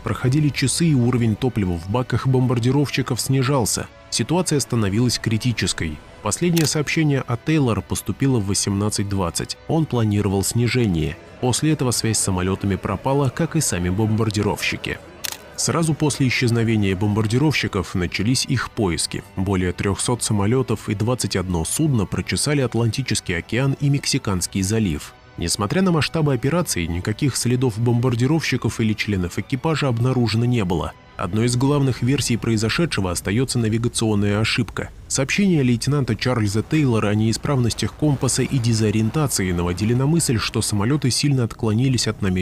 Проходили часы, и уровень топлива в баках бомбардировщиков снижался. Ситуация становилась критической. Последнее сообщение от Тейлора поступило в 18:20. Он планировал снижение. После этого связь с самолетами пропала, как и сами бомбардировщики. Сразу после исчезновения бомбардировщиков начались их поиски. Более 300 самолетов и 21 судно прочесали Атлантический океан и Мексиканский залив. Несмотря на масштабы операции, никаких следов бомбардировщиков или членов экипажа обнаружено не было. Одной из главных версий произошедшего остается навигационная ошибка. Сообщения лейтенанта Чарльза Тейлора о неисправностях компаса и дезориентации наводили на мысль, что самолеты сильно отклонились от намеченного